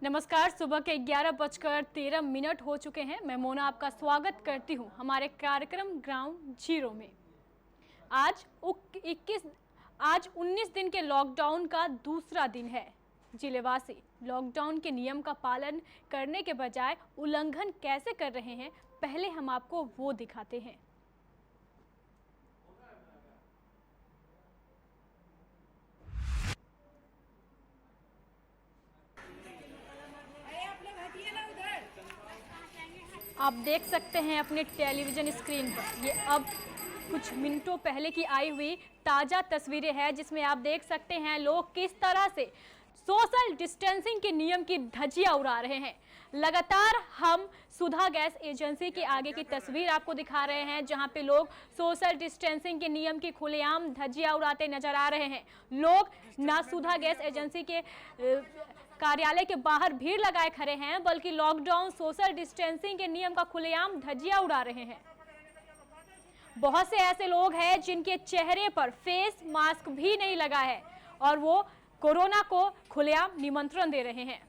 नमस्कार। सुबह के 11:13 हो चुके हैं। मैं मोना आपका स्वागत करती हूं हमारे कार्यक्रम ग्राउंड जीरो में। आज 19 दिन के लॉकडाउन का दूसरा दिन है। जिलेवासी लॉकडाउन के नियम का पालन करने के बजाय उल्लंघन कैसे कर रहे हैं, पहले हम आपको वो दिखाते हैं। आप देख सकते हैं अपने टेलीविजन स्क्रीन पर, ये अब कुछ मिनटों पहले की आई हुई ताज़ा तस्वीरें हैं, जिसमें आप देख सकते हैं लोग किस तरह से सोशल डिस्टेंसिंग के नियम की धज्जियां उड़ा रहे हैं। लगातार हम सुधा गैस एजेंसी के आगे की तस्वीर आपको दिखा रहे हैं, जहां पे लोग सोशल डिस्टेंसिंग के नियम की खुलेआम धज्जियां उड़ाते नजर आ रहे हैं। लोग ना सुधा गैस एजेंसी के कार्यालय के बाहर भीड़ लगाए खड़े हैं, बल्कि लॉकडाउन सोशल डिस्टेंसिंग के नियम का खुलेआम धज्जियां उड़ा रहे हैं। बहुत से ऐसे लोग हैं जिनके चेहरे पर फेस मास्क भी नहीं लगा है और वो कोरोना को खुलेआम निमंत्रण दे रहे हैं।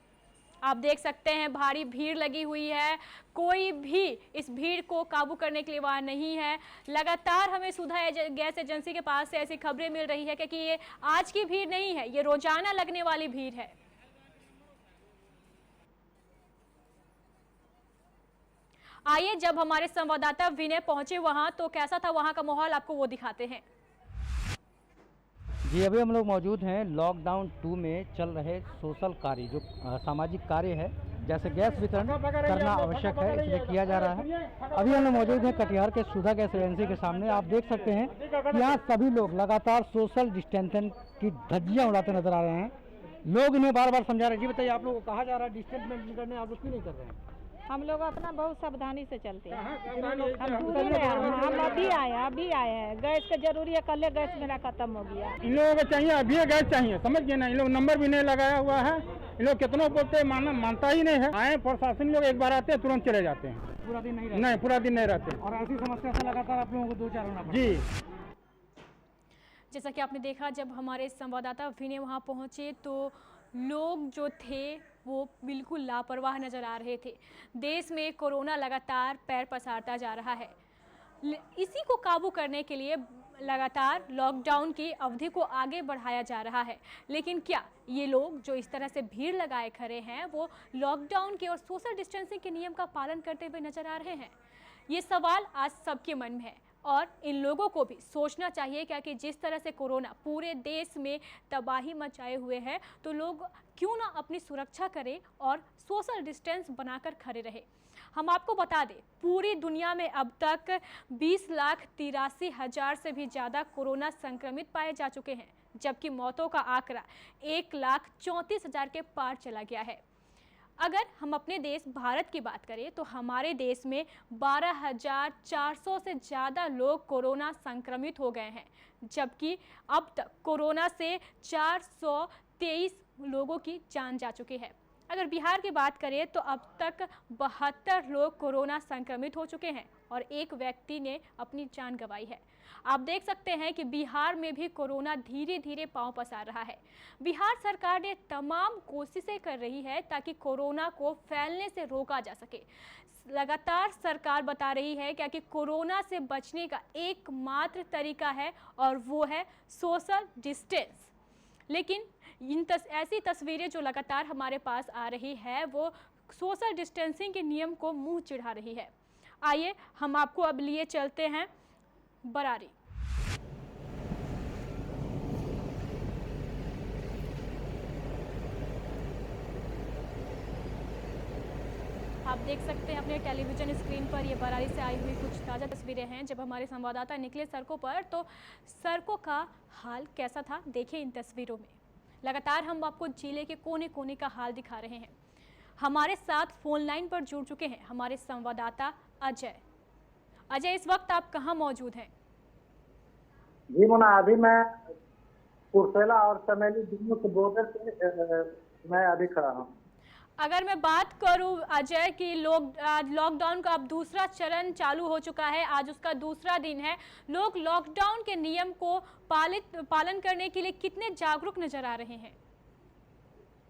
आप देख सकते हैं भारी भीड़ लगी हुई है, कोई भी इस भीड़ को काबू करने के लिए वहां नहीं है। लगातार हमें सुधा गैस एजेंसी के पास से ऐसी खबरें मिल रही है कि ये आज की भीड़ नहीं है, ये रोजाना लगने वाली भीड़ है। आइए, जब हमारे संवाददाता विनय पहुंचे वहां तो कैसा था वहां का माहौल, आपको वो दिखाते हैं। जी, अभी हम लोग मौजूद हैं लॉकडाउन 2 में चल रहे सोशल कार्य, जो सामाजिक कार्य है, जैसे गैस वितरण करना आवश्यक है, इसलिए किया जा रहा है। अभी हम लोग मौजूद हैं कटिहार के सुधा गैस एजेंसी के सामने। आप देख सकते हैं कि यहाँ सभी लोग लगातार सोशल डिस्टेंसिंग की धज्जियां उड़ाते नजर आ रहे हैं। लोग इन्हें बार बार समझा रहे हैं। जी बताइए, आप लोगों को कहा जा रहा है डिस्टेंस मेंटेन करने, आप लोग क्यों नहीं कर रहे हैं? हम लोग अपना बहुत सावधानी से चलते हैं। हम अभी आए हैं। गैस का जरूरी है, कल गैस मेरा खत्म हो गया। इन लोगों को चाहिए, अभी गैस चाहिए, समझ गए ना। इन लोग नंबर भी नहीं लगाया हुआ है। इन लोग कितनों बोलते हैं, मानता ही नहीं है। आए प्रशासन लोग एक बार आते हैं, तुरंत चले जाते हैं। पूरा दिन नहीं रहते? नहीं, पूरा दिन नहीं रहते। और ऐसी समस्या से लगातार आप लोगों को दो चार होना पड़ता है। जी, जैसा कि आपने देखा, जब हमारे संवाददाता विनय वहां पहुंचे तो लोग जो थे वो बिल्कुल लापरवाह नजर आ रहे थे। देश में कोरोना लगातार पैर पसारता जा रहा है। इसी को काबू करने के लिए लगातार लॉकडाउन की अवधि को आगे बढ़ाया जा रहा है। लेकिन क्या ये लोग जो इस तरह से भीड़ लगाए खड़े हैं वो लॉकडाउन के और सोशल डिस्टेंसिंग के नियम का पालन करते हुए नजर आ रहे हैं? ये सवाल आज सबके मन में है और इन लोगों को भी सोचना चाहिए क्या कि जिस तरह से कोरोना पूरे देश में तबाही मचाए हुए है, तो लोग क्यों ना अपनी सुरक्षा करें और सोशल डिस्टेंस बनाकर खड़े रहे। हम आपको बता दें, पूरी दुनिया में अब तक 20,83,000 से भी ज़्यादा कोरोना संक्रमित पाए जा चुके हैं, जबकि मौतों का आंकड़ा 1,34,000 के पार चला गया है। अगर हम अपने देश भारत की बात करें तो हमारे देश में 12,400 से ज़्यादा लोग कोरोना संक्रमित हो गए हैं, जबकि अब तक कोरोना से 423 लोगों की जान जा चुकी है। अगर बिहार की बात करें तो अब तक 72 लोग कोरोना संक्रमित हो चुके हैं और एक व्यक्ति ने अपनी जान गंवाई है। आप देख सकते हैं कि बिहार में भी कोरोना धीरे धीरे पांव पसार रहा है। बिहार सरकार ने तमाम कोशिशें कर रही है ताकि कोरोना को फैलने से रोका जा सके। लगातार सरकार बता रही है कि कोरोना से बचने का एकमात्र तरीका है और वो है सोशल डिस्टेंस। लेकिन ऐसी तस्वीरें जो लगातार हमारे पास आ रही है वो सोशल डिस्टेंसिंग के नियम को मुंह चिढ़ा रही है। आइए, हम आपको अब लिए चलते हैं बरारी। आप देख सकते हैं अपने टेलीविजन स्क्रीन पर ये बरारी से आई हुई कुछ ताज़ा तस्वीरें हैं। जब हमारे संवाददाता निकले सड़कों पर तो सड़कों का हाल कैसा था, देखिए इन तस्वीरों में। लगातार हम आपको जिले के कोने कोने का हाल दिखा रहे हैं। हमारे साथ फोन लाइन पर जुड़ चुके हैं हमारे संवाददाता अजय। अजय, इस वक्त आप कहाँ मौजूद हैं? जी मोना, अभी मैं कुर्सेला और चमेली दोनों के बॉर्डर पे मैं अभी खड़ा हूँ। अगर मैं बात करूं अजय कि लॉकडाउन का अब दूसरा चरण चालू हो चुका है, आज उसका दूसरा दिन है, लोग लॉकडाउन के नियम को पालन करने के लिए कितने जागरूक नजर आ रहे हैं?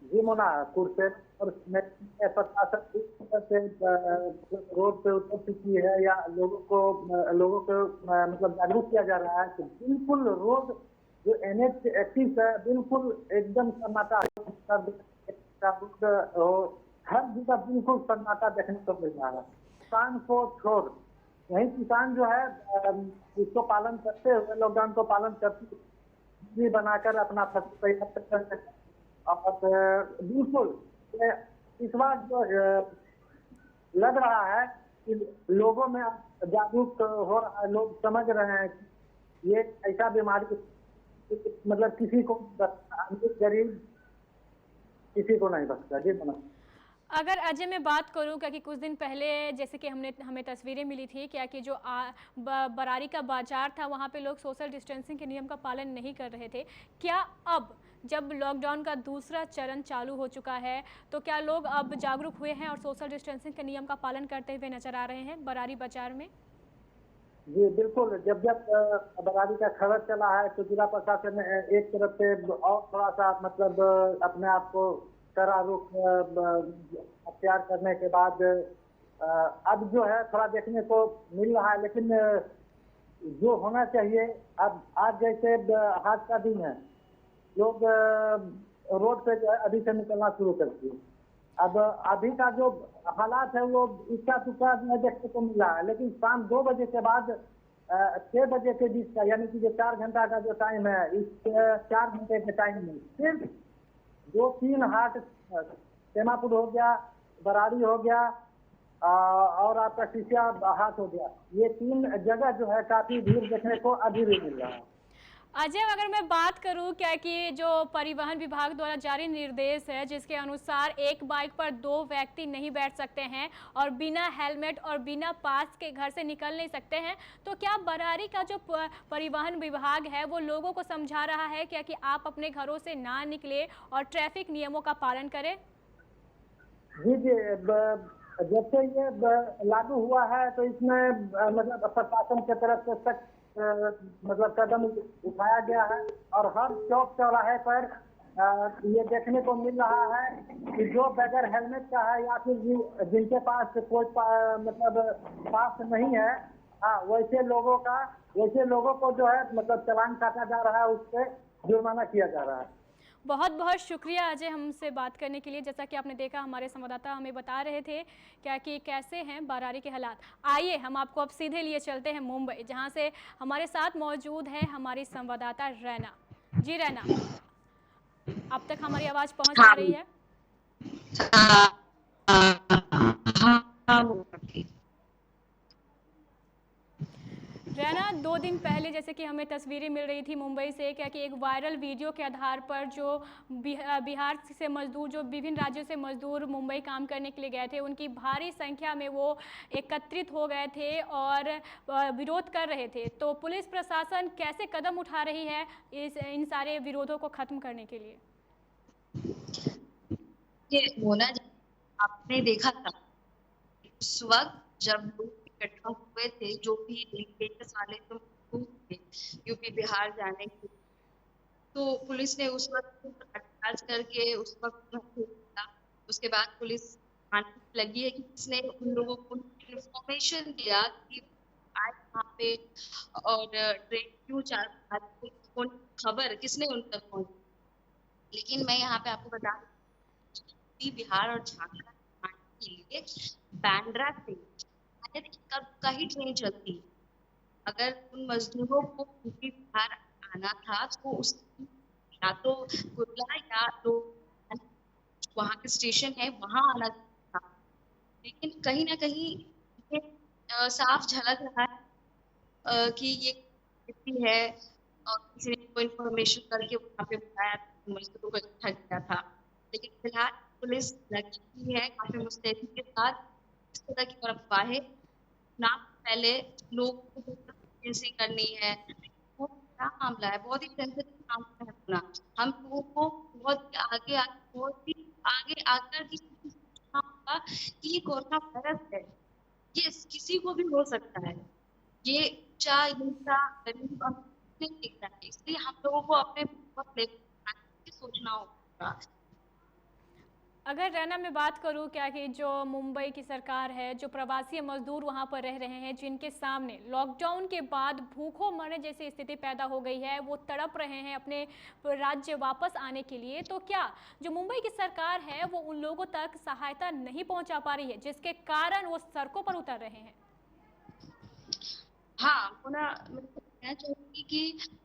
जी मोना कुर्सेला और प्रशासन इस तरह से रोड पे उतर चुकी है या लोगों को मतलब जागरूक किया जा रहा है कि बिल्कुल रोड जो NH 31 है बिल्कुल एकदम सन्नाटा हर जगह बिल्कुल सन्नाटा देखने को मिल रहा है। किसान को छोड़ वही किसान जो है इसको पालन करते हुए लॉकडाउन को पालन करते हुए बनाकर अपना फसल तैयार कर रहे हैं। और बिल्कुल इस बार जो लग रहा है कि लोगों में जागरूक हो रहा है, लोग समझ रहे हैं कि ये ऐसा बीमारी मतलब किसी को गरीब किसी को नहीं बचता। जी मैडम। अगर अजय मैं बात करूं क्या कि कुछ दिन पहले जैसे कि हमें तस्वीरें मिली थी क्या कि जो बरारी का बाजार था वहां पे लोग सोशल डिस्टेंसिंग के नियम का पालन नहीं कर रहे थे। क्या अब जब लॉकडाउन का दूसरा चरण चालू हो चुका है तो क्या लोग अब जागरूक हुए हैं और सोशल डिस्टेंसिंग के नियम का पालन करते हुए नजर आ रहे हैं बरारी बाजार में? जी बिल्कुल। जब बरारी का खबर चला है तो जिला प्रशासन ने एक तरफ से और थोड़ा सा मतलब अपने आप को कड़ा रुख अख्तियार करने के बाद अब जो है थोड़ा देखने को मिल रहा है, लेकिन जो होना चाहिए अब आज जैसे हाथ का दिन है, लोग रोड पे जो है अभी से निकलना शुरू कर दिए। अब अभी का जो हालात है वो इसका तुक्का देखने को मिल रहा है, लेकिन शाम 2 बजे के बाद 6 बजे के बीच का यानी कि जो 4 घंटा का जो टाइम है, इस 4 घंटे के टाइम में सिर्फ 2-3 हाट सेमापुर हो गया, बरारी हो गया और आपका शीशिया हाट हो गया, ये 3 जगह जो है काफी भीड़ देखने को अभी भी मिल रहा है। अजय अगर मैं बात करूं क्या कि जो परिवहन विभाग द्वारा जारी निर्देश है जिसके अनुसार एक बाइक पर 2 व्यक्ति नहीं बैठ सकते हैं और बिना हेलमेट और बिना पास के घर से निकल नहीं सकते हैं, तो क्या बरारी का जो परिवहन विभाग है वो लोगों को समझा रहा है क्या कि आप अपने घरों से ना निकले और ट्रैफिक नियमों का पालन करें? जी जी, जब से ये लागू हुआ है तो इसमें मतलब प्रशासन की तरफ से सख्त मतलब कदम उठाया गया है और हर चौक चौराहे पर ये देखने को मिल रहा है कि जो बगैर हेलमेट का है या फिर जिनके पास कोई मतलब पास नहीं है, वैसे लोगों को जो है मतलब चालान काटा जा रहा है, उस पर जुर्माना किया जा रहा है। बहुत बहुत शुक्रिया अजय हमसे बात करने के लिए। जैसा कि आपने देखा हमारे संवाददाता हमें बता रहे थे क्या कि कैसे हैं बरारी के हालात। आइए हम आपको अब सीधे लिए चलते हैं मुंबई, जहां से हमारे साथ मौजूद है हमारी संवाददाता रैना। जी रैना, अब तक हमारी आवाज़ पहुंच पा रही है? रैना, 2 दिन पहले जैसे कि हमें तस्वीरें मिल रही थी मुंबई से क्या कि एक वायरल वीडियो के आधार पर जो बिहार से मजदूर, जो विभिन्न राज्यों से मजदूर मुंबई काम करने के लिए गए थे, उनकी भारी संख्या में वो एकत्रित हो गए थे और विरोध कर रहे थे। तो पुलिस प्रशासन कैसे कदम उठा रही है इन सारे विरोधों को खत्म करने के लिए? ये मोना, आपने देखा था उस वक्त जब लोग इकट्ठा हुए थे, जो भी लिंकेज वाले तो थे यूपी बिहार जाने के, तो पुलिस ने उस वक्त लाठीचार्ज करके उस वक्त उसके बाद पुलिस मानने लगी है कि किसने उन लोगों को इंफॉर्मेशन दिया कि आए वहाँ पे और ट्रेन क्यों चल रही, खबर किसने उन तक पहुंची। लेकिन मैं यहाँ पे आपको बता दूं बिहार और झारखंड के लिए बांद्रा से कब का ही ट्रेन चलती। अगर उन मजदूरों को यूपी बिहार आना था तो उस या तो कुर्ला या तो वहाँ के स्टेशन है वहाँ आना था, लेकिन कहीं ना कहीं ये साफ झलक रहा है कि ये किसी है और किसी ने कोई इन्फॉर्मेशन करके वहाँ पे बताया मजदूरों को इकट्ठा किया था। लेकिन फिलहाल पुलिस लगी है काफी मुस्तैदी के साथ इस तरह की अफवाहें ना पहले लोग को करनी है। वो क्या मामला है, बहुत ही सेंसिटिव मामला है अपना। हम लोगों को बहुत आगे आकर कि ये कोरोना वायरस है, ये किसी को भी हो सकता है, ये ऊंचा नीचा गरीब नहीं दिखता है, इसलिए हम लोगों को अपने बहुत सोचना होगा। अगर रैना में बात करूं क्या कि जो मुंबई की सरकार है, जो प्रवासी मजदूर वहां पर रह रहे हैं, जिनके सामने लॉकडाउन के बाद भूखों मरने जैसी स्थिति पैदा हो गई है, वो तड़प रहे हैं अपने राज्य वापस आने के लिए, तो क्या जो मुंबई की सरकार है वो उन लोगों तक सहायता नहीं पहुंचा पा रही है, जिसके कारण वो सड़कों पर उतर रहे हैं? हाँ, वो ना मैं तो कहना चाहूंगी कि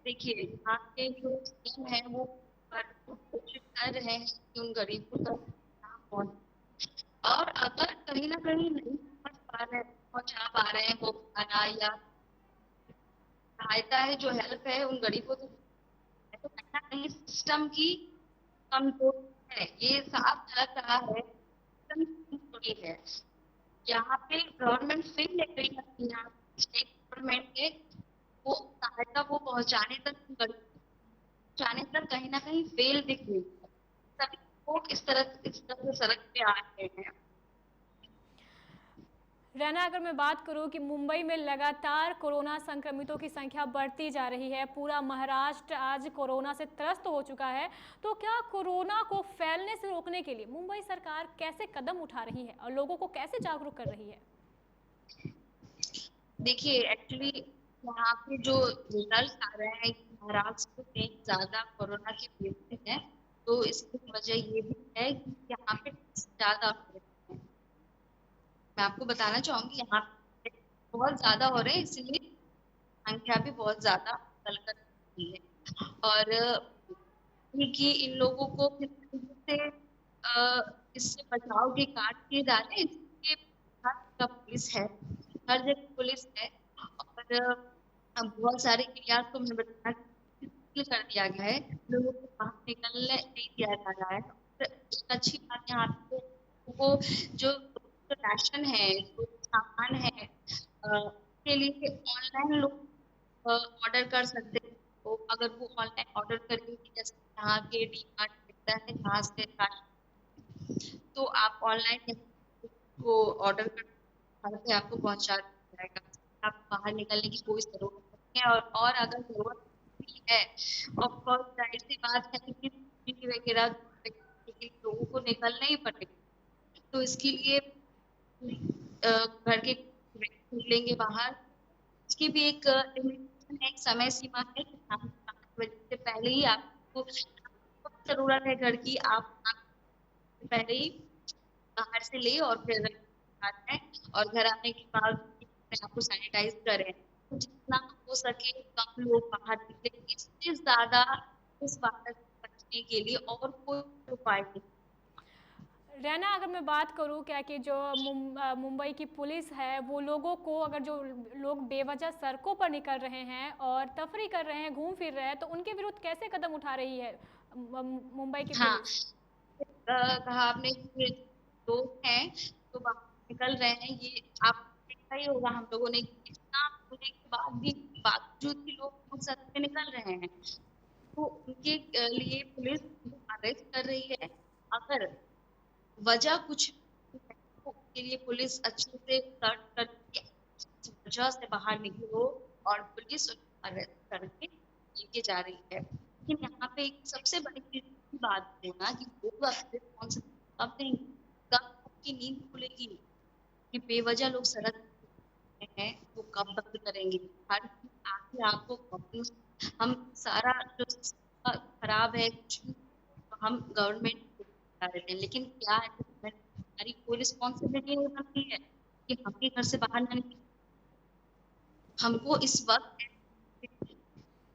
देखिए यहाँ के जो सीएम है वो भरपूर कोशिश कर रहे हैं कि उन गरीबों तक ना पहुंचे, और अगर कहीं ना कहीं नहीं पहुंचा पा रहे हैं वो खाना या सहायता है, जो हेल्प है उन गरीबों तक, तो कहीं ना कहीं सिस्टम की कमजोरी है। ये साफ झलक रहा है, सिस्टम की कमजोरी है। यहाँ पे गवर्नमेंट फेल है, कहीं ना कहीं यहाँ स्टेट गवर्नमेंट के वो सहायता को पहुंचाने तक कहीं ना कहीं फेल दिख रही है। सभी लोग इस तरह से सड़क पे आ रहे हैं। रैना, अगर मैं बात करूं कि मुंबई में लगातार कोरोना संक्रमितों की संख्या बढ़ती जा रही है, पूरा महाराष्ट्र आज कोरोना से त्रस्त हो चुका है, तो क्या कोरोना को फैलने से रोकने के लिए मुंबई सरकार कैसे कदम उठा रही है और लोगों को कैसे जागरूक कर रही है? देखिए, एक्चुअली यहाँ पे जो रिजल्ट आ रहे हैं कि महाराष्ट्र में ज्यादा कोरोना के केसेस हैं, तो इसकी वजह ये भी है कि यहाँ पे ज्यादा हो रहे हैं। मैं आपको बताना चाहूंगी यहाँ पे बहुत ज्यादा हो रहे हैं, इसलिए संख्या भी बहुत ज्यादा निकल कर रही है। और कि इन लोगों को से इससे बचाव के कार्य किए जा रहे हैं, इसलिए का पुलिस है, हर जगह पुलिस है, और बहुत सारे एरिया को मैं बताना कर दिया गया है, लोगों को बाहर निकलने नहीं दिया जा रहा है। और एक अच्छी बात यहाँ पे वो जो राशन है, जो सामान है, के लिए ऑनलाइन लोग ऑर्डर कर सकते हैं। तो अगर वो ऑनलाइन ऑर्डर करेंगे, जैसे यहाँ के डीमार्ट मिलता है जहाँ से राशन, तो आप ऑनलाइन वो ऑर्डर कर घर पे आपको पहुंचा दिया जाएगा। आप बाहर निकलने की कोई जरूरत नहीं है, और अगर जरूरत भी है, ऑफ कोर्स जाहिर सी बात है कि वगैरह लोगों को निकलना ही पड़ेगा, तो इसके लिए घर के निकलेंगे बाहर, इसकी भी एक लिमिटेशन है, एक समय सीमा है कि 5 बजे से पहले ही आपको जरूरत है घर की, आप पहले ही बाहर से ले और फिर आते हैं, और घर आने के बाद आपको सैनिटाइज करें। तो जितना हो सके कम लोग बाहर निकले, इससे ज्यादा इस वायरस से बचने के लिए और कोई उपाय नहीं। रैना, अगर मैं बात करूं क्या कि जो मुंबई की पुलिस है वो लोगों को, अगर जो लोग बेवजह सड़कों पर निकल रहे हैं और तफरी कर रहे हैं, घूम फिर रहे हैं, तो उनके विरुद्ध कैसे कदम उठा रही है मुंबई की पुलिस? कहा आपने कि लोग हैं तो बाहर निकल रहे हैं, ये आप देखा ही होगा, हम लोगों ने इतना होने के बाद भी बावजूद भी लोग सड़क पे निकल रहे हैं, तो उनके लिए पुलिस अरेस्ट कर रही है। अगर वजह कुछ तो उसके लिए पुलिस अच्छे से सर्च करके वजह से बाहर निकली हो, और पुलिस उनको अरेस्ट करके लेके जा रही है। लेकिन यहाँ पे एक सबसे बड़ी चीज की बात है ना कि लोग अब नहीं, कब आपकी नींद खुलेगी कि बेवजह लोग सड़क हैं, वो कब बंद करेंगे? हर चीज आगे आपको हम सारा जो खराब है कुछ भी हम गवर्नमेंट को देते हैं, लेकिन क्या है हमारी कोई रिस्पॉन्सिबिलिटी नहीं बनती है कि हम भी घर से बाहर न निकले। हमको इस वक्त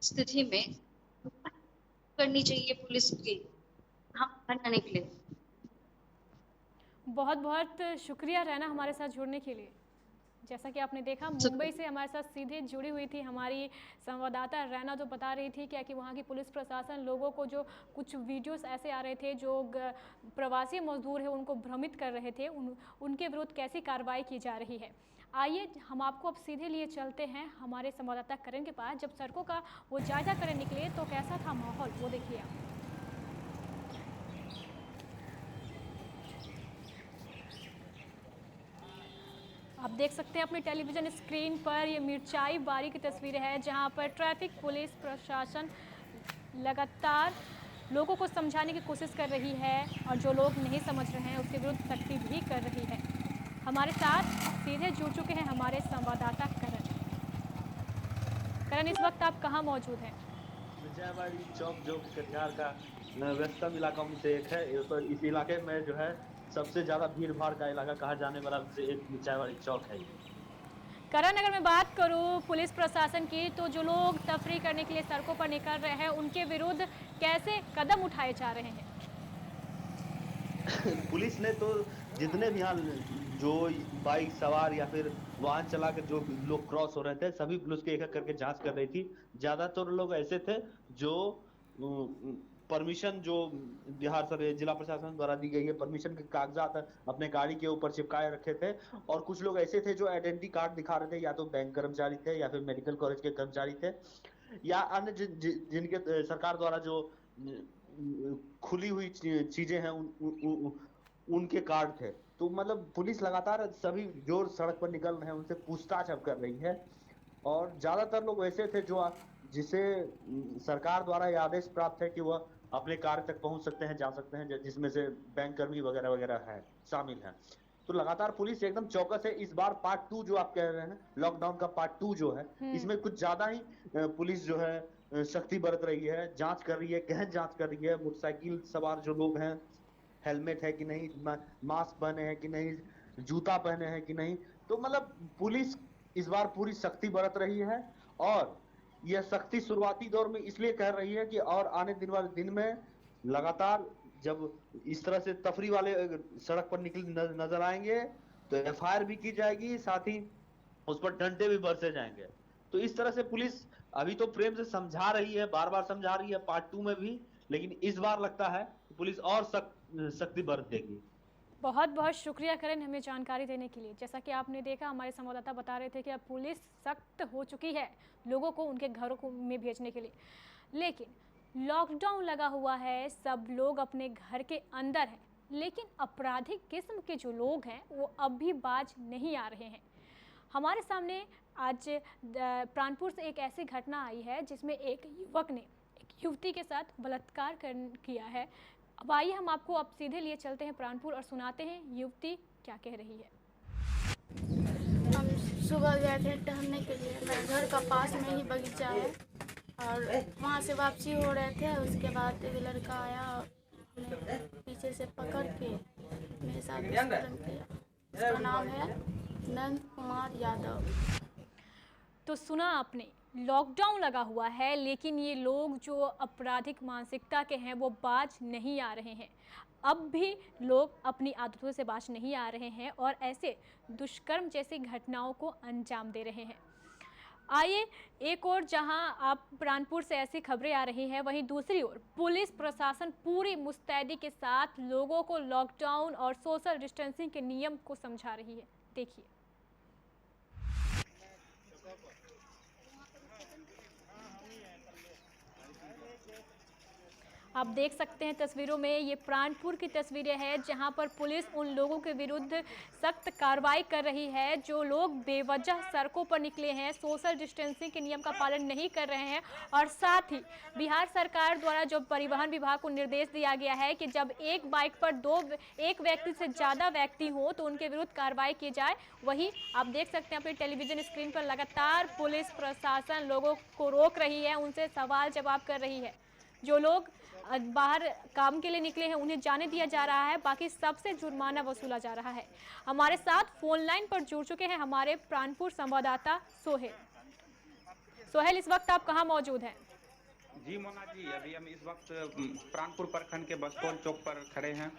स्थिति में करनी चाहिए पुलिस की, हम बाहर न निकले। बहुत बहुत शुक्रिया रैना हमारे साथ जुड़ने के लिए। जैसा कि आपने देखा, मुंबई से हमारे साथ सीधे जुड़ी हुई थी हमारी संवाददाता रैना, जो बता रही थी कि वहाँ की पुलिस प्रशासन लोगों को, जो कुछ वीडियोस ऐसे आ रहे थे जो प्रवासी मजदूर है उनको भ्रमित कर रहे थे, उनके विरुद्ध कैसी कार्रवाई की जा रही है। आइए हम आपको अब सीधे लिए चलते हैं हमारे संवाददाता करण के पास। जब सड़कों का वो जायजा करने निकले तो कैसा था माहौल, वो देखिए आप। आप देख सकते हैं अपनी टेलीविज़न स्क्रीन पर ये मिर्चाई बारी की तस्वीरें हैं, जहां पर ट्रैफिक पुलिस प्रशासन लगातार लोगों को समझाने की कोशिश कर रही है और जो लोग नहीं समझ रहे हैं उसके विरुद्ध सख्ती भी कर रही है। हमारे साथ सीधे जुड़ चुके हैं हमारे संवाददाता करण। करण, इस वक्त आप कहाँ मौजूद हैं? मिर्जावाड़ी चौक जो कटिहार का व्यस्तम इलाकों में से एक है, इस इलाके में जो है सबसे ज्यादा भीड़ भाड़ का इलाका कहा जाने वाला से एक मिर्जावाड़ी चौक है। करण, अगर मैं बात करूं पुलिस प्रशासन की, तो जो लोग तफरी करने के लिए सड़कों पर निकल रहे हैं उनके विरुद्ध कैसे कदम उठाए जा रहे हैं? पुलिस ने तो जितने भी यहाँ जो बाइक सवार या फिर वाहन चला कर जो लोग क्रॉस हो रहे थे सभी पुलिस के एक करके जांच कर रही थी। ज्यादातर लोग ऐसे थे जो परमिशन जो बिहार सरकार जिला प्रशासन द्वारा दी गई है परमिशन के कागजात अपने गाड़ी के ऊपर चिपकाए रखे थे, और कुछ लोग ऐसे थे जो आइडेंटिटी कार्ड दिखा रहे थे, या तो बैंक कर्मचारी थे या फिर मेडिकल कॉलेज के कर्मचारी थे या अन्य जिनके सरकार द्वारा जो खुली हुई चीजें हैं उनके कार्ड थे। तो मतलब पुलिस लगातार सभी जो सड़क पर निकल रहे हैं उनसे पूछताछ अब कर रही है, और ज्यादातर लोग ऐसे थे जो जिसे सरकार द्वारा यह आदेश प्राप्त है कि वह अपने कार्य तक पहुंच सकते हैं, जा सकते हैं, जिसमें से बैंक कर्मी वगैरह वगैरह है शामिल हैं। तो लगातार पुलिस एकदम चौकस है। इस बार पार्ट 2 जो आप कह रहे हैं, लॉकडाउन का पार्ट 2 जो है, इसमें कुछ ज्यादा ही पुलिस जो है सख्ती बरत रही है, जांच कर रही है, गहन जांच कर रही है। मोटरसाइकिल सवार जो लोग हैं हेलमेट है कि नहीं, मास्क पहने हैं कि नहीं, जूता पहने हैं कि नहीं। तो मतलब पुलिस इस बार पूरी सख्ती बरत रही है, और यह सख्ती शुरुआती दौर में इसलिए कह रही है कि और आने दिन वाले दिन में लगातार जब इस तरह से तफरी वाले सड़क पर निकल नजर आएंगे तो एफआईआर भी की जाएगी, साथ ही उस पर डंडे भी बरसे जाएंगे। तो इस तरह से पुलिस अभी तो प्रेम से समझा रही है, बार बार समझा रही है पार्ट 2 में भी, लेकिन इस बार लगता है पुलिस और सख्ती बरत देगी। बहुत बहुत शुक्रिया करण हमें जानकारी देने के लिए। जैसा कि आपने देखा, हमारे संवाददाता बता रहे थे कि अब पुलिस सख्त हो चुकी है लोगों को उनके घरों में भेजने के लिए, लेकिन लॉकडाउन लगा हुआ है, सब लोग अपने घर के अंदर हैं, लेकिन आपराधिक किस्म के जो लोग हैं वो अब भी बाज नहीं आ रहे हैं। हमारे सामने आज प्राणपुर से एक ऐसी घटना आई है जिसमें एक युवक ने एक युवती के साथ बलात्कार किया है। अब आइए हम आपको अब सीधे लिए चलते हैं प्राणपुर और सुनाते हैं युवती क्या कह रही है। हम सुबह गए थे टहलने के लिए, मेरे घर का पास में ही बगीचा है, और वहाँ से वापसी हो रहे थे। उसके बाद एक लड़का आया और पीछे से पकड़ के मेरे साथ दुष्कर्म किया। उसका नाम है नंद कुमार यादव। तो सुना आपने, लॉकडाउन लगा हुआ है लेकिन ये लोग जो आपराधिक मानसिकता के हैं वो बाज नहीं आ रहे हैं। अब भी लोग अपनी आदतों से बाज नहीं आ रहे हैं और ऐसे दुष्कर्म जैसी घटनाओं को अंजाम दे रहे हैं। आइए एक और जहां आप प्राणपुर से ऐसी खबरें आ रही हैं, वहीं दूसरी ओर पुलिस प्रशासन पूरी मुस्तैदी के साथ लोगों को लॉकडाउन और सोशल डिस्टेंसिंग के नियम को समझा रही है। देखिए। आप देख सकते हैं तस्वीरों में, ये प्राणपुर की तस्वीरें हैं जहां पर पुलिस उन लोगों के विरुद्ध सख्त कार्रवाई कर रही है जो लोग बेवजह सड़कों पर निकले हैं, सोशल डिस्टेंसिंग के नियम का पालन नहीं कर रहे हैं। और साथ ही बिहार सरकार द्वारा जो परिवहन विभाग को निर्देश दिया गया है कि जब एक बाइक पर एक व्यक्ति से ज़्यादा व्यक्ति हो तो उनके विरुद्ध कार्रवाई की जाए। वही आप देख सकते हैं अपनी टेलीविजन स्क्रीन पर लगातार पुलिस प्रशासन लोगों को रोक रही है, उनसे सवाल जवाब कर रही है। जो लोग बाहर काम के लिए निकले हैं उन्हें जाने दिया जा रहा है, बाकी सबसे जुर्माना वसूला जा रहा है। हमारे साथ फोन लाइन पर जुड़ चुके हैं हमारे प्राणपुर संवाददाता सोहेल। सोहेल, इस वक्त आप कहां मौजूद हैं? जी मोना जी, अभी हम इस वक्त प्राणपुर प्रखंड के बस्तौल चौक पर खड़े हैं।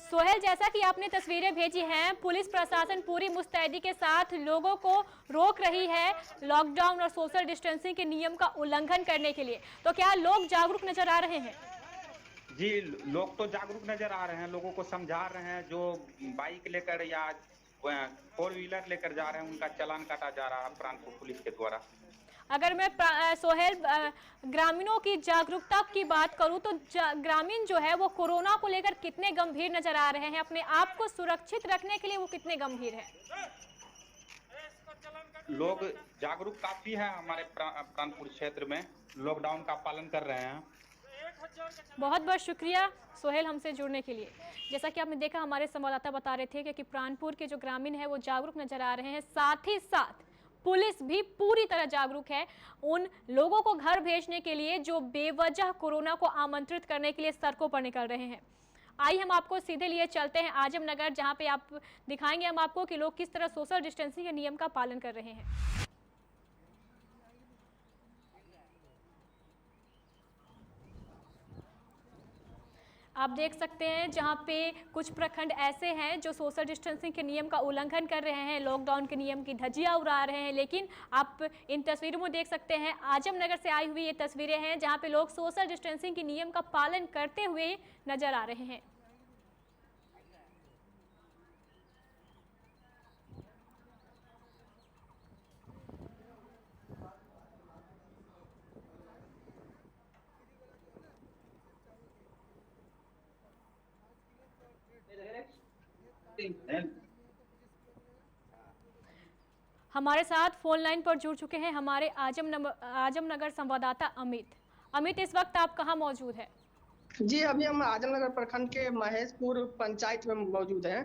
सोहेल, जैसा कि आपने तस्वीरें भेजी हैं, पुलिस प्रशासन पूरी मुस्तैदी के साथ लोगों को रोक रही है लॉकडाउन और सोशल डिस्टेंसिंग के नियम का उल्लंघन करने के लिए। तो क्या लोग जागरूक नजर आ रहे हैं? जी, लोग तो जागरूक नजर आ रहे हैं, लोगों को समझा रहे हैं। जो बाइक लेकर या 4 व्हीलर लेकर जा रहे हैं उनका चालान काटा जा रहा है प्राणपुर पुलिस के द्वारा। अगर मैं सोहेल ग्रामीणों की जागरूकता की बात करूं तो ग्रामीण जो है वो कोरोना को लेकर कितने गंभीर नजर आ रहे हैं, अपने आप को सुरक्षित रखने के लिए वो कितने गंभीर है? लोग जागरूक काफी है हमारे प्राणपुर क्षेत्र में, लॉकडाउन का पालन कर रहे हैं। बहुत बहुत शुक्रिया सोहेल हमसे जुड़ने के लिए। जैसा कि आपने देखा, हमारे संवाददाता बता रहे थे कि प्राणपुर के जो ग्रामीण हैं वो जागरूक नजर आ रहे हैं, साथ ही साथ पुलिस भी पूरी तरह जागरूक है उन लोगों को घर भेजने के लिए जो बेवजह कोरोना को आमंत्रित करने के लिए सड़कों पर निकल रहे हैं। आइए हम आपको सीधे लिए चलते हैं आजमनगर, जहां पे आप दिखाएंगे हम आपको कि लोग किस तरह सोशल डिस्टेंसिंग के नियम का पालन कर रहे हैं। आप देख सकते हैं जहां पे कुछ प्रखंड ऐसे हैं जो सोशल डिस्टेंसिंग के नियम का उल्लंघन कर रहे हैं, लॉकडाउन के नियम की धज्जियां उड़ा रहे हैं। लेकिन आप इन तस्वीरों में देख सकते हैं, आजमनगर से आई हुई ये तस्वीरें हैं जहां पे लोग सोशल डिस्टेंसिंग के नियम का पालन करते हुए नजर आ रहे हैं। हमारे साथ फोन लाइन पर जुड़ चुके हैं हमारे आजमनगर संवाददाता अमित। अमित, इस वक्त आप कहां मौजूद है? जी, अभी हम आजमनगर प्रखंड के महेशपुर पंचायत में मौजूद हैं।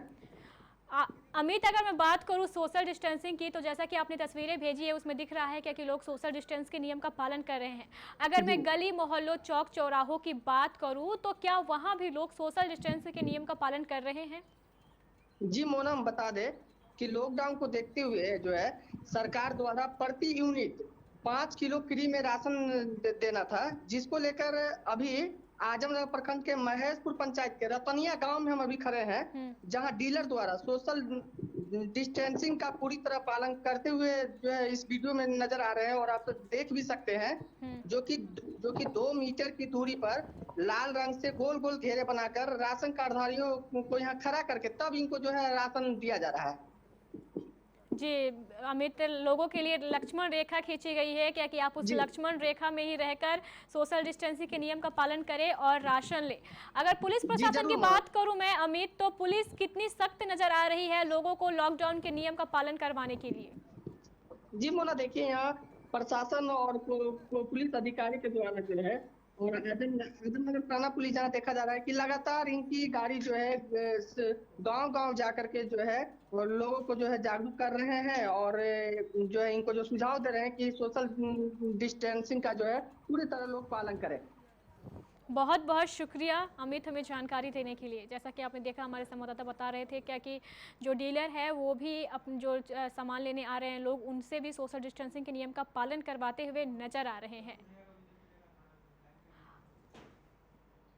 अमित, अगर मैं बात करूं सोशल डिस्टेंसिंग की, तो जैसा कि आपने तस्वीरें भेजी है उसमें दिख रहा है कि लोग सोशल डिस्टेंस के नियम का पालन कर रहे हैं। अगर मैं गली मोहल्लों चौक चौराहों की बात करूं तो क्या वहां भी लोग सोशल डिस्टेंस के नियम का पालन कर रहे हैं? जी मोना, हम बता दें कि लॉकडाउन को देखते हुए जो है सरकार द्वारा प्रति यूनिट 5 किलो फ्री में राशन देना था, जिसको लेकर अभी आजमनगर प्रखंड के महेशपुर पंचायत के रतनिया गांव में हम अभी खड़े हैं, जहां डीलर द्वारा सोशल डिस्टेंसिंग का पूरी तरह पालन करते हुए जो है इस वीडियो में नजर आ रहे हैं। और आप देख भी सकते हैं जो कि 2 मीटर की दूरी पर लाल रंग से गोल गोल घेरे बनाकर राशन कार्डधारियों को यहाँ खड़ा करके तब इनको जो है राशन दिया जा रहा है। जी अमित, लोगों के लिए लक्ष्मण रेखा खींची गई है क्या कि आप उस लक्ष्मण रेखा में ही रहकर सोशल डिस्टेंसिंग के नियम का पालन करें और राशन ले। अगर पुलिस प्रशासन की बात करूं मैं अमित, तो पुलिस कितनी सख्त नजर आ रही है लोगों को लॉकडाउन के नियम का पालन करवाने के लिए? जी मोना, देखिए यहाँ प्रशासन और पुलिस अधिकारी के द्वारा जो है और आजमनगर थाना पुलिस जहाँ देखा जा रहा है कि लगातार इनकी गाड़ी जो है गांव-गांव जाकर के जो है और लोगों को जो है जागरूक कर रहे हैं और जो है इनको जो सुझाव दे रहे हैं कि सोशल डिस्टेंसिंग का जो है पूरी तरह लोग पालन करें। बहुत बहुत शुक्रिया अमित हमें जानकारी देने के लिए। जैसा कि आपने देखा, हमारे संवाददाता बता रहे थे क्या कि जो डीलर है वो भी अपने जो सामान लेने आ रहे हैं लोग, उनसे भी सोशल डिस्टेंसिंग के नियम का पालन करवाते हुए नजर आ रहे हैं।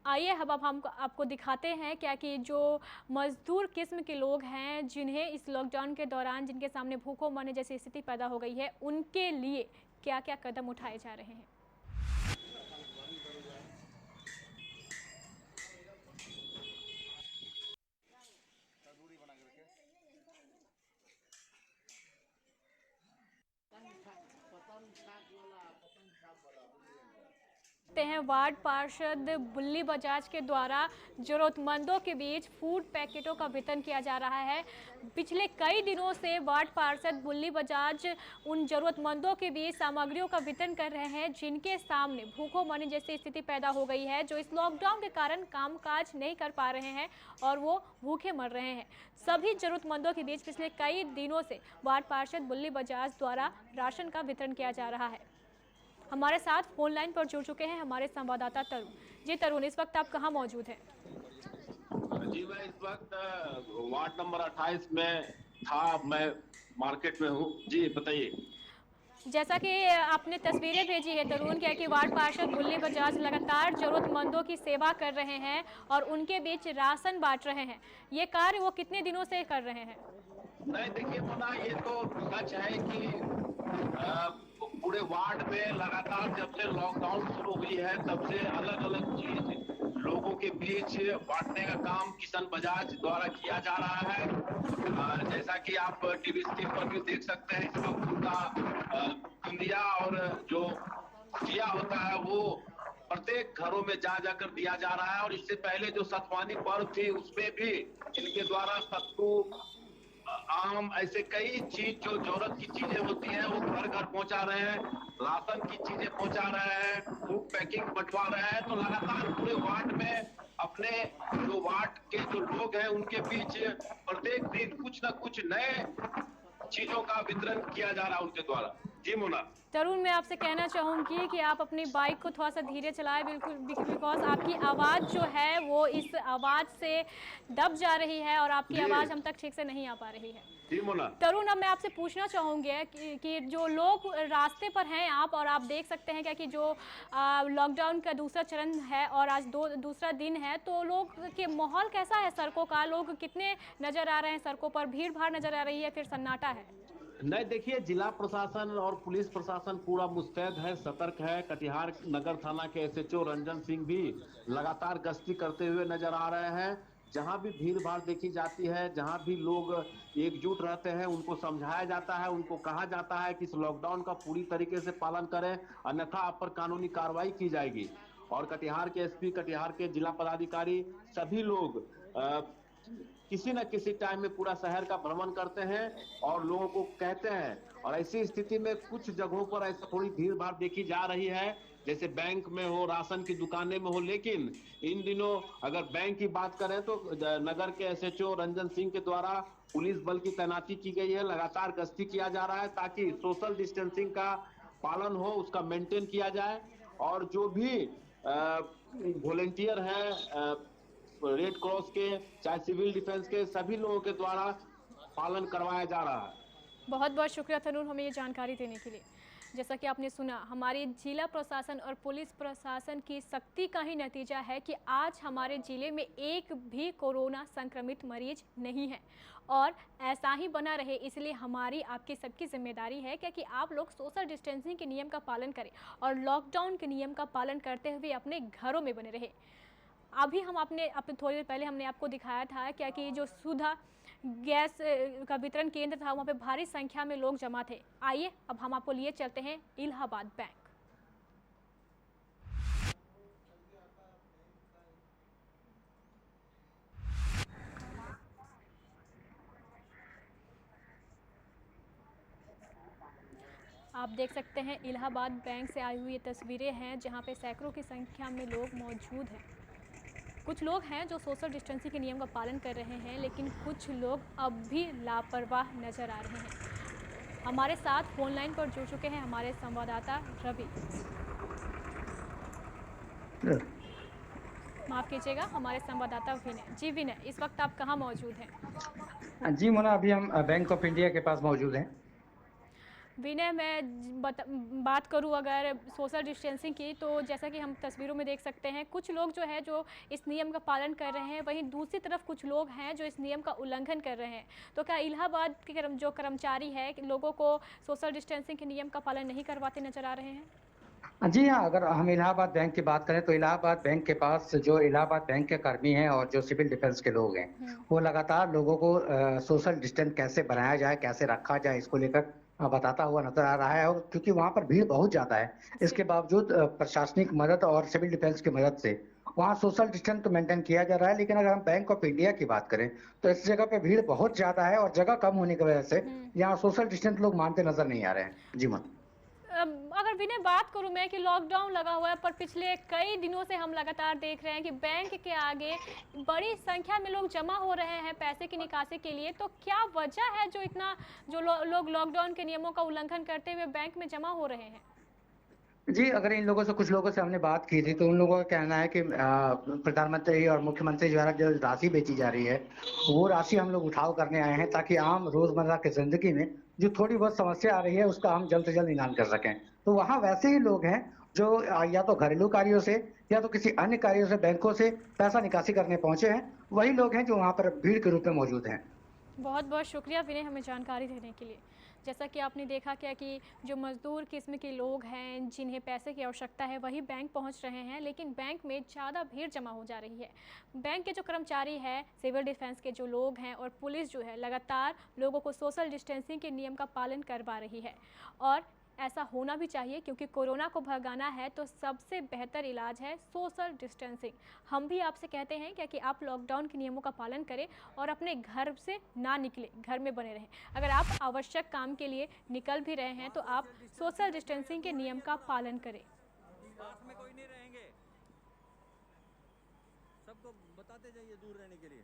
आइए अब हम आपको दिखाते हैं क्या कि जो मजदूर किस्म के लोग हैं जिन्हें इस लॉकडाउन के दौरान जिनके सामने भूखों मरने जैसी स्थिति पैदा हो गई है, उनके लिए क्या क्या कदम उठाए जा रहे हैं। हैं वार्ड पार्षद बुल्ली बजाज के द्वारा जरूरतमंदों के बीच फूड पैकेटों का वितरण किया जा रहा है। पिछले कई दिनों से वार्ड पार्षद बुल्ली बजाज उन जरूरतमंदों के बीच सामग्रियों का वितरण कर रहे हैं जिनके सामने भूखों मरने जैसी स्थिति पैदा हो गई है, जो इस लॉकडाउन के कारण कामकाज नहीं कर पा रहे हैं और वो भूखे मर रहे हैं। सभी जरूरतमंदों के बीच पिछले कई दिनों से वार्ड पार्षद बुल्ली बजाज द्वारा राशन का वितरण किया जा रहा है। हमारे साथ फोन लाइन पर जुड़ चुके हैं हमारे संवाददाता तरुण। जी तरुण, इस वक्त आप कहां मौजूद हैं? जी मैं इस वक्त वार्ड नंबर 28 में था, मैं मार्केट में हूं। जी बताइए। जैसा कि आपने तस्वीरें भेजी है तरुण, क्या कि वार्ड पार्षद बुल्ली बजाज लगातार जरूरतमंदों की सेवा कर रहे हैं और उनके बीच राशन बांट रहे हैं, ये कार्य वो कितने दिनों से कर रहे हैं? नहीं देखिए मोना, ये तो सच है कि पूरे वार्ड में लगातार जब से लॉकडाउन शुरू हुई है तब से अलग अलग चीज लोगों के बीच बांटने का काम किशन बजाज द्वारा किया जा रहा है। जैसा कि आप टीवी स्क्रीन पर भी देख सकते हैं, इसमें उनका इंडिया और जो किया होता है वो प्रत्येक घरों में जा जाकर दिया जा रहा है। और इससे पहले जो सतवानी पर्व थी उसमें भी इनके द्वारा सत्तू, आम ऐसे कई चीज जो जरूरत की चीजें होती हैं वो घर घर पहुंचा रहे हैं, राशन की चीजें पहुंचा रहे हैं, फूड पैकिंग बंटवा रहे हैं। तो लगातार पूरे वार्ड में अपने जो वार्ड के जो लोग हैं उनके बीच प्रत्येक दिन कुछ न कुछ नए चीजों का वितरण किया जा रहा है उनके द्वारा। जी मोना। तरुण, मैं आपसे कहना चाहूँगी कि आप अपनी बाइक को थोड़ा सा धीरे चलाएं, बिल्कुल, बिकॉज आपकी आवाज़ जो है वो इस आवाज़ से दब जा रही है और आपकी आवाज़ हम तक ठीक से नहीं आ पा रही है। जी मोना। तरुण, अब मैं आपसे पूछना चाहूँगी कि जो लोग रास्ते पर हैं आप, और आप देख सकते हैं क्या कि जो लॉकडाउन का दूसरा चरण है और आज दूसरा दिन है, तो लोग के माहौल कैसा है सड़कों का? लोग कितने नज़र आ रहे हैं सड़कों पर? भीड़ भाड़ नज़र आ रही है, फिर सन्नाटा है? नहीं, देखिए, जिला प्रशासन और पुलिस प्रशासन पूरा मुस्तैद है, सतर्क है। कटिहार नगर थाना के एसएचओ रंजन सिंह भी लगातार गश्ती करते हुए नजर आ रहे हैं। जहां भी भीड़ भाड़ देखी जाती है, जहां भी लोग एकजुट रहते हैं, उनको समझाया जाता है, उनको कहा जाता है कि इस लॉकडाउन का पूरी तरीके से पालन करें, अन्यथा आप पर कानूनी कार्रवाई की जाएगी। और कटिहार के एसपी, कटिहार के जिला पदाधिकारी, सभी लोग किसी न किसी टाइम में पूरा शहर का भ्रमण करते हैं और लोगों को कहते हैं। और ऐसी स्थिति में कुछ जगहों पर ऐसा थोड़ी भीड़ भाड़ देखी जा रही है, जैसे बैंक में हो, राशन की दुकानें में हो। लेकिन इन दिनों अगर बैंक की बात करें तो नगर के एसएचओ रंजन सिंह के द्वारा पुलिस बल की तैनाती की गई है, लगातार गश्ती किया जा रहा है ताकि सोशल डिस्टेंसिंग का पालन हो, उसका मेंटेन किया जाए। और जो भी वॉलेंटियर हैं रेड क्रॉस के, चाहे सिविल डिफेंस के, सभी लोगों के द्वारा पालन करवाया जा रहा है। बहुत बहुत शुक्रिया तरुण हमें ये जानकारी देने के लिए। जैसा कि आपने सुना, हमारी जिला प्रशासन और पुलिस प्रशासन की सख्ती का ही नतीजा है कि आज हमारे ज़िले में एक भी कोरोना संक्रमित मरीज नहीं है और ऐसा ही बना रहे। इसलिए हमारी आपकी सबकी जिम्मेदारी है कि आप लोग सोशल डिस्टेंसिंग के नियम का पालन करें और लॉकडाउन के नियम का पालन करते हुए अपने घरों में बने रहे। अभी हम अपने थोड़ी देर पहले हमने आपको दिखाया था क्या कि जो सुधा गैस का वितरण केंद्र था, वहाँ पे भारी संख्या में लोग जमा थे। आइए अब हम आपको लिए चलते हैं इलाहाबाद बैंक। आप देख सकते हैं इलाहाबाद बैंक से आई हुई ये तस्वीरें हैं जहाँ पे सैकड़ों की संख्या में लोग मौजूद हैं। कुछ लोग हैं जो सोशल डिस्टेंसिंग के नियम का पालन कर रहे हैं, लेकिन कुछ लोग अब भी लापरवाह नजर आ रहे हैं। हमारे साथ फोन लाइन पर जुड़ चुके हैं हमारे संवाददाता रवि। माफ़ कीजिएगा, हमारे संवाददाता विनय। जी विनय, इस वक्त आप कहाँ मौजूद हैं? जी मोना, अभी हम बैंक ऑफ इंडिया के पास मौजूद हैं। विनय, मैं बात करूं अगर सोशल डिस्टेंसिंग की, तो जैसा कि हम तस्वीरों में देख सकते हैं कुछ लोग जो है जो इस नियम का पालन कर रहे हैं, वहीं दूसरी तरफ कुछ लोग हैं जो इस नियम का उल्लंघन कर रहे हैं। तो क्या इलाहाबाद के जो कर्मचारी है लोगों को सोशल डिस्टेंसिंग के नियम का पालन नहीं करवाते नजर आ रहे हैं? जी हाँ, अगर हम इलाहाबाद बैंक की बात करें तो इलाहाबाद बैंक के पास जो इलाहाबाद बैंक के कर्मी हैं और जो सिविल डिफेंस के लोग हैं, वो लगातार लोगों को सोशल डिस्टेंस कैसे बनाया जाए, कैसे रखा जाए, इसको लेकर बताता हुआ नजर आ रहा है। और क्योंकि वहाँ पर भीड़ बहुत ज्यादा है, इसके बावजूद प्रशासनिक मदद और सिविल डिफेंस की मदद से वहाँ सोशल डिस्टेंस तो मेंटेन किया जा रहा है। लेकिन अगर हम बैंक ऑफ इंडिया की बात करें तो इस जगह पे भीड़ बहुत ज्यादा है और जगह कम होने की वजह से यहाँ सोशल डिस्टेंस लोग मानते नजर नहीं आ रहे हैं। जी मैम, अगर विनय बात करूं मैं कि लॉकडाउन लगा हुआ है, पर पिछले कई दिनों से हम लगातार देख रहे हैं कि बैंक के आगे बड़ी संख्या में लोग जमा हो रहे हैं पैसे की निकासी के लिए। तो क्या वजह है जो इतना लोग लॉकडाउन के नियमों का उल्लंघन करते हुए बैंक में जमा हो रहे हैं? जी, अगर इन लोगों से, कुछ लोगों से हमने बात की थी तो उन लोगों का कहना है कि प्रधानमंत्री और मुख्यमंत्री द्वारा जो राशि बेची जा रही है वो राशि हम लोग उठाव करने आए हैं ताकि आम रोजमर्रा की जिंदगी में जो थोड़ी बहुत समस्या आ रही है उसका हम जल्द से जल्द निदान कर सकें। तो वहाँ वैसे ही लोग हैं जो या तो घरेलू कार्यों से या तो किसी अन्य कार्यों से बैंकों से पैसा निकासी करने पहुंचे हैं, वही लोग हैं जो वहाँ पर भीड़ के रूप में मौजूद हैं। बहुत बहुत शुक्रिया विनय हमें जानकारी देने के लिए। जैसा कि आपने देखा क्या कि जो मजदूर किस्म के लोग हैं जिन्हें पैसे की आवश्यकता है वही बैंक पहुंच रहे हैं, लेकिन बैंक में ज़्यादा भीड़ जमा हो जा रही है। बैंक के जो कर्मचारी हैं, सिविल डिफेंस के जो लोग हैं और पुलिस जो है लगातार लोगों को सोशल डिस्टेंसिंग के नियम का पालन करवा रही है। और ऐसा होना भी चाहिए, क्योंकि कोरोना को भगाना है तो सबसे बेहतर इलाज है सोशल डिस्टेंसिंग। हम भी आपसे कहते हैं क्या कि आप लॉकडाउन के नियमों का पालन करें और अपने घर से ना निकलें, घर में बने रहें। अगर आप आवश्यक काम के लिए निकल भी रहे हैं तो आप सोशल डिस्टेंसिंग के नियम का पालन करें। पास में कोई नहीं रहेंगे, सबको बताते जाइए दूर रहने के लिए।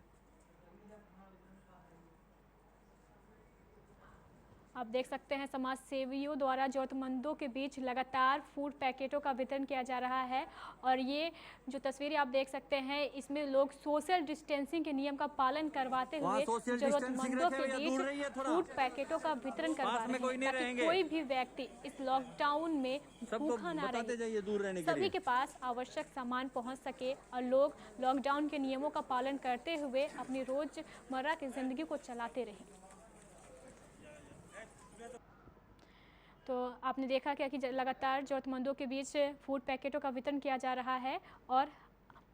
आप देख सकते हैं समाज सेवियों द्वारा जरूरतमंदों के बीच लगातार फूड पैकेटों का वितरण किया जा रहा है। और ये जो तस्वीरें आप देख सकते हैं, इसमें लोग सोशल डिस्टेंसिंग के नियम का पालन करवाते हुए जरूरतमंदों के बीच फूड पैकेटों का वितरण करवा रहे हैं, ताकि कोई भी व्यक्ति इस लॉकडाउन में भूखा ना रहे, सभी के पास आवश्यक सामान पहुंच सके और लोग लॉकडाउन के नियमों का पालन करते हुए अपनी रोजमर्रा की जिंदगी को चलाते रहें। तो आपने देखा क्या कि लगातार ज़रूरतमंदों के बीच फूड पैकेटों का वितरण किया जा रहा है। और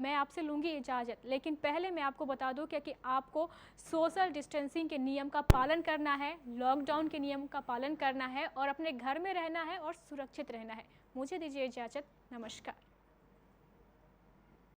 मैं आपसे लूँगी इजाज़त, लेकिन पहले मैं आपको बता दूं कि आपको सोशल डिस्टेंसिंग के नियम का पालन करना है, लॉकडाउन के नियम का पालन करना है और अपने घर में रहना है और सुरक्षित रहना है। मुझे दीजिए इजाज़त, नमस्कार।